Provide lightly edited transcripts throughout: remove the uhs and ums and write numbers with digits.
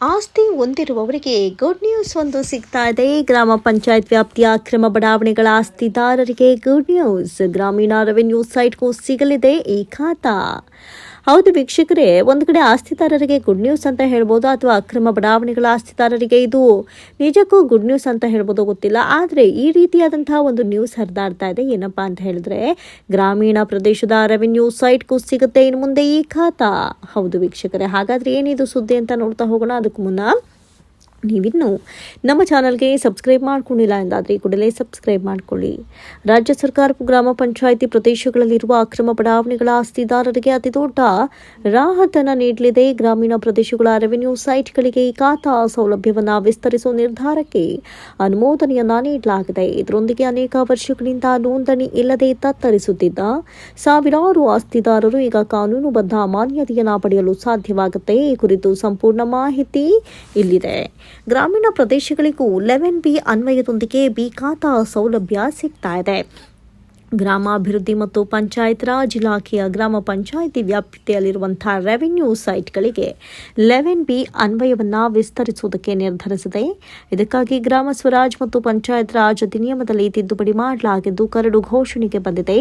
ಆಸ್ತಿ ಹೊಂದಿರುವವರಿಗೆ good news ಒಂದು ಸಿಗ್ತಾ ಇದೆ. ಗ್ರಾಮ ಪಂಚಾಯತ್ ವ್ಯಾಪ್ತಿಯ ಅಕ್ರಮ ಬಡಾವಣೆಗಳ ಆಸ್ತಿದಾರರಿಗೆ ಗುಡ್ ನ್ಯೂಸ್. ಗ್ರಾಮೀಣ ರೆವೆನ್ಯೂ ಸೈಟ್ಗೂ ಸಿಗಲಿದೆ ಈ ಖಾತಾ. ಹೌದು ವೀಕ್ಷಕರೇ, ಒಂದು ಕಡೆ ಆಸ್ತಿದಾರರಿಗೆ ಗುಡ್ ನ್ಯೂಸ್ ಅಂತ ಹೇಳ್ಬೋದು, ಅಥವಾ ಅಕ್ರಮ ಬಡಾವಣೆಗಳ ಆಸ್ತಿದಾರರಿಗೆ ಇದು ನಿಜಕ್ಕೂ ಗುಡ್ ನ್ಯೂಸ್ ಅಂತ ಹೇಳ್ಬೋದು, ಗೊತ್ತಿಲ್ಲ. ಆದರೆ ಈ ರೀತಿಯಾದಂತಹ ಒಂದು ನ್ಯೂಸ್ ಹರಿದಾಡ್ತಾ ಇದೆ. ಏನಪ್ಪಾ ಅಂತ ಹೇಳಿದ್ರೆ, ಗ್ರಾಮೀಣ ಪ್ರದೇಶದ ರೆವೆನ್ಯೂ ಸೈಟ್ಗೂ ಸಿಗುತ್ತೆ ಇನ್ನು ಮುಂದೆ ಈ ಖಾತಾ. ಹೌದು ವೀಕ್ಷಕರೇ, ಹಾಗಾದ್ರೆ ಏನಿದು ಸುದ್ದಿ ಅಂತ ನೋಡ್ತಾ ಹೋಗೋಣ. ಅದಕ್ಕೂ ಮುನ್ನ ನೀವಿನ್ನು ನಮ್ಮ ಚಾನಲ್ಗೆ ಸಬ್ಸ್ಕ್ರೈಬ್ ಮಾಡ್ಕೊಂಡಿಲ್ಲ ಎಂದಾದರೆ ಈ ಕೂಡಲೇ ಸಬ್ಸ್ಕ್ರೈಬ್ ಮಾಡಿಕೊಳ್ಳಿ. ರಾಜ್ಯ ಸರ್ಕಾರವು ಗ್ರಾಮ ಪಂಚಾಯಿತಿ ಪ್ರದೇಶಗಳಲ್ಲಿರುವ ಅಕ್ರಮ ಬಡಾವಣೆಗಳ ಆಸ್ತಿದಾರರಿಗೆ ಅತಿದೊಡ್ಡ ರಾಹತನ್ನು ನೀಡಲಿದೆ. ಗ್ರಾಮೀಣ ಪ್ರದೇಶಗಳ ರೆವೆನ್ಯೂ ಸೈಟ್ಗಳಿಗೆ ಈ ಖಾತಾ ಸೌಲಭ್ಯವನ್ನು ವಿಸ್ತರಿಸುವ ನಿರ್ಧಾರಕ್ಕೆ ಅನುಮೋದನೆಯನ್ನ ನೀಡಲಾಗಿದೆ. ಇದರೊಂದಿಗೆ ಅನೇಕ ವರ್ಷಗಳಿಂದ ನೋಂದಣಿ ಇಲ್ಲದೆ ತತ್ತರಿಸುತ್ತಿದ್ದ ಸಾವಿರಾರು ಆಸ್ತಿದಾರರು ಈಗ ಕಾನೂನುಬದ್ಧ ಮಾನ್ಯತೆಯನ್ನು ಪಡೆಯಲು ಸಾಧ್ಯವಾಗುತ್ತೆ. ಈ ಕುರಿತು ಸಂಪೂರ್ಣ ಮಾಹಿತಿ ಇಲ್ಲಿದೆ. ಗ್ರಾಮೀಣ ಪ್ರದೇಶಗಳಿಗೂ 11B ಅನ್ವಯದೊಂದಿಗೆ ಬಿ ಖಾತಾ ಸೌಲಭ್ಯ ಸಿಗ್ತಾ ಇದೆ. ಗ್ರಾಮಾಭಿವೃದ್ಧಿ ಮತ್ತು ಪಂಚಾಯತ್ ರಾಜ್ ಇಲಾಖೆಯ ಗ್ರಾಮ ಪಂಚಾಯಿತಿ ವ್ಯಾಪ್ತಿಯಲ್ಲಿರುವಂತಹ ರೆವೆನ್ಯೂ ಸೈಟ್ಗಳಿಗೆ 11B ಅನ್ವಯವನ್ನು ವಿಸ್ತರಿಸುವುದಕ್ಕೆ ನಿರ್ಧರಿಸಿದೆ. ಇದಕ್ಕಾಗಿ ಗ್ರಾಮ ಸ್ವರಾಜ್ ಮತ್ತು ಪಂಚಾಯತ್ ರಾಜ್ ಅಧಿನಿಯಮದಲ್ಲಿ ತಿದ್ದುಪಡಿ ಮಾಡಲಾಗಿದ್ದು ಕರಡು ಘೋಷಣೆಗೆ ಬಂದಿದೆ.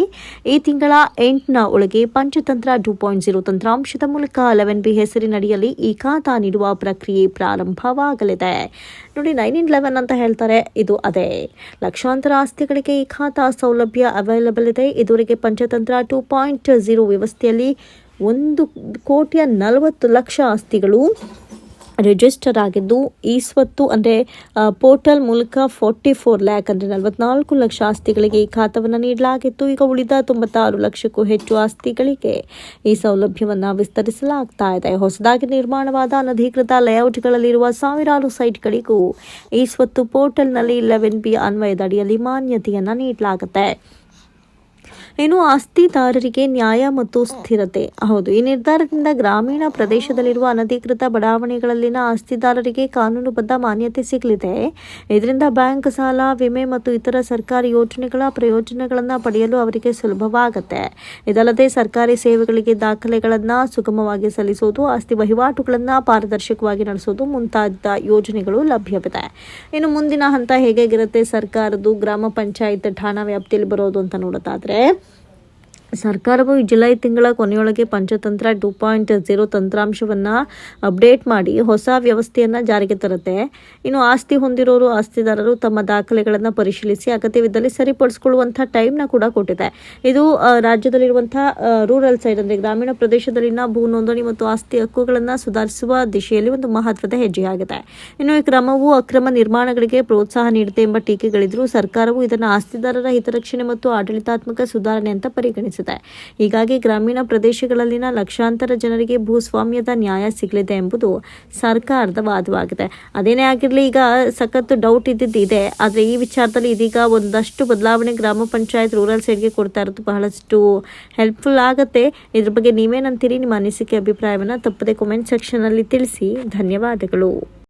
ಈ ತಿಂಗಳ 8ನ ಒಳಗೆ ಪಂಚತಂತ್ರ 2.0 ತಂತ್ರಾಂಶದ ಮೂಲಕ 11B ಹೆಸರಿನಡಿಯಲ್ಲಿ ಈ ಖಾತಾ ನೀಡುವ ಪ್ರಕ್ರಿಯೆ ಪ್ರಾರಂಭವಾಗಲಿದೆ. ನೋಡಿ, 9-11 ಅಂತ ಹೇಳ್ತಾರೆ, ಇದು ಅದೇ. ಲಕ್ಷಾಂತರ ಆಸ್ತಿಗಳಿಗೆ ಈ ಖಾತಾ ಸೌಲಭ್ಯ ಅವೈಲಬಲ್ ಇದೆ. ಇದುವರೆಗೆ ಪಂಚತಂತ್ರ 2.0 ವ್ಯವಸ್ಥೆಯಲ್ಲಿ 1,40,00,000 ಆಸ್ತಿಗಳು ರಿಜಿಸ್ಟರ್ ಆಗಿದ್ದು, ಈ ಸ್ವತ್ತು ಅಂದರೆ ಪೋರ್ಟಲ್ ಮೂಲಕ 44 ಲ್ಯಾಕ್ ಅಂದರೆ 44 ಲಕ್ಷ ಆಸ್ತಿಗಳಿಗೆ ಈ ಖಾತಾವನ್ನು ನೀಡಲಾಗಿತ್ತು. ಈಗ ಉಳಿದ 96 ಲಕ್ಷಕ್ಕೂ ಹೆಚ್ಚು ಆಸ್ತಿಗಳಿಗೆ ಈ ಸೌಲಭ್ಯವನ್ನು ವಿಸ್ತರಿಸಲಾಗ್ತಾ ಇದೆ. ಹೊಸದಾಗಿ ನಿರ್ಮಾಣವಾದ ಅನಧಿಕೃತ ಲೇಔಟ್ಗಳಲ್ಲಿರುವ ಸಾವಿರಾರು ಸೈಟ್ಗಳಿಗೂ ಈ ಸ್ವತ್ತು ಪೋರ್ಟಲ್ನಲ್ಲಿ 11B ಅನ್ವಯದ ಅಡಿಯಲ್ಲಿ ಮಾನ್ಯತೆಯನ್ನು ನೀಡಲಾಗುತ್ತೆ. ಇನ್ನು ಆಸ್ತಿದಾರರಿಗೆ ನ್ಯಾಯ ಮತ್ತು ಸ್ಥಿರತೆ. ಹೌದು, ಈ ನಿರ್ಧಾರದಿಂದ ಗ್ರಾಮೀಣ ಪ್ರದೇಶದಲ್ಲಿರುವ ಅನಧಿಕೃತ ಬಡಾವಣೆಗಳಲ್ಲಿನ ಆಸ್ತಿದಾರರಿಗೆ ಕಾನೂನುಬದ್ಧ ಮಾನ್ಯತೆ ಸಿಗಲಿದೆ. ಇದರಿಂದ ಬ್ಯಾಂಕ್ ಸಾಲ, ವಿಮೆ ಮತ್ತು ಇತರ ಸರ್ಕಾರಿ ಯೋಜನೆಗಳ ಪ್ರಯೋಜನಗಳನ್ನು ಪಡೆಯಲು ಅವರಿಗೆ ಸುಲಭವಾಗುತ್ತೆ. ಇದಲ್ಲದೆ ಸರ್ಕಾರಿ ಸೇವೆಗಳಿಗೆ ದಾಖಲೆಗಳನ್ನು ಸುಗಮವಾಗಿ ಸಲ್ಲಿಸುವುದು, ಆಸ್ತಿ ವಹಿವಾಟುಗಳನ್ನು ಪಾರದರ್ಶಕವಾಗಿ ನಡೆಸುವುದು ಮುಂತಾದ ಯೋಜನೆಗಳು ಲಭ್ಯವಿದೆ. ಇನ್ನು ಮುಂದಿನ ಹಂತ ಹೇಗಿರುತ್ತೆ ಸರ್ಕಾರದ್ದು ಗ್ರಾಮ ಪಂಚಾಯತ್ ಠಾಣಾ ವ್ಯಾಪ್ತಿಯಲ್ಲಿ ಬರೋದು ಅಂತ ನೋಡೋದಾದ್ರೆ, ಸರ್ಕಾರವು ಜುಲೈ ತಿಂಗಳ ಕೊನೆಯೊಳಗೆ ಪಂಚತಂತ್ರ 2.0 ತಂತ್ರಾಂಶವನ್ನು ಅಪ್ಡೇಟ್ ಮಾಡಿ ಹೊಸ ವ್ಯವಸ್ಥೆಯನ್ನು ಜಾರಿಗೆ ತರುತ್ತೆ. ಇನ್ನು ಆಸ್ತಿ ಹೊಂದಿರೋರು ಆಸ್ತಿದಾರರು ತಮ್ಮ ದಾಖಲೆಗಳನ್ನು ಪರಿಶೀಲಿಸಿ ಅಗತ್ಯವಿದ್ದಲ್ಲಿ ಸರಿಪಡಿಸಿಕೊಳ್ಳುವಂಥ ಟೈಮ್ನ ಕೂಡ ಕೊಟ್ಟಿದೆ. ಇದು ರಾಜ್ಯದಲ್ಲಿರುವಂಥ ರೂರಲ್ ಸೈಡ್ ಅಂದರೆ ಗ್ರಾಮೀಣ ಪ್ರದೇಶದಲ್ಲಿನ ಭೂ ನೋಂದಣಿ ಮತ್ತು ಆಸ್ತಿ ಹಕ್ಕುಗಳನ್ನು ಸುಧಾರಿಸುವ ದಿಶೆಯಲ್ಲಿ ಒಂದು ಮಹತ್ವದ ಹೆಜ್ಜೆಯಾಗಿದೆ. ಇನ್ನು ಈ ಕ್ರಮವು ಅಕ್ರಮ ನಿರ್ಮಾಣಗಳಿಗೆ ಪ್ರೋತ್ಸಾಹ ನೀಡುತ್ತೆ ಎಂಬ ಟೀಕೆಗಳಿದ್ರೂ ಸರ್ಕಾರವು ಇದನ್ನು ಆಸ್ತಿದಾರರ ಹಿತರಕ್ಷಣೆ ಮತ್ತು ಆಡಳಿತಾತ್ಮಕ ಸುಧಾರಣೆ ಅಂತ ಪರಿಗಣಿಸಿದೆ. ಹೀಗಾಗಿ ಗ್ರಾಮೀಣ ಪ್ರದೇಶಗಳಲ್ಲಿನ ಲಕ್ಷಾಂತರ ಜನರಿಗೆ ಭೂಸ್ವಾಮ್ಯದ ನ್ಯಾಯ ಸಿಗಲಿದೆ ಎಂಬುದು ಸರ್ಕಾರದ ವಾದವಾಗಿದೆ. ಅದೇನೇ ಆಗಿರಲಿ, ಈಗ ಸಖತ್ತು ಡೌಟ್ ಇದೆ. ಆದರೆ ಈ ವಿಚಾರದಲ್ಲಿ ಇದೀಗ ಒಂದಷ್ಟು ಬದಲಾವಣೆ ಗ್ರಾಮ ಪಂಚಾಯತ್ ರೂರಲ್ ಸೈಡ್ಗೆ ಕೊಡ್ತಾ ಇರೋದು ಬಹಳಷ್ಟು ಹೆಲ್ಪ್ಫುಲ್ ಆಗುತ್ತೆ. ಇದ್ರ ಬಗ್ಗೆ ನೀವೇನಂತೀರಿ? ನಿಮ್ಮ ಅನಿಸಿಕೆ ಅಭಿಪ್ರಾಯವನ್ನು ತಪ್ಪದೆ ಕಾಮೆಂಟ್ ಸೆಕ್ಷನಲ್ಲಿ ತಿಳಿಸಿ. ಧನ್ಯವಾದಗಳು.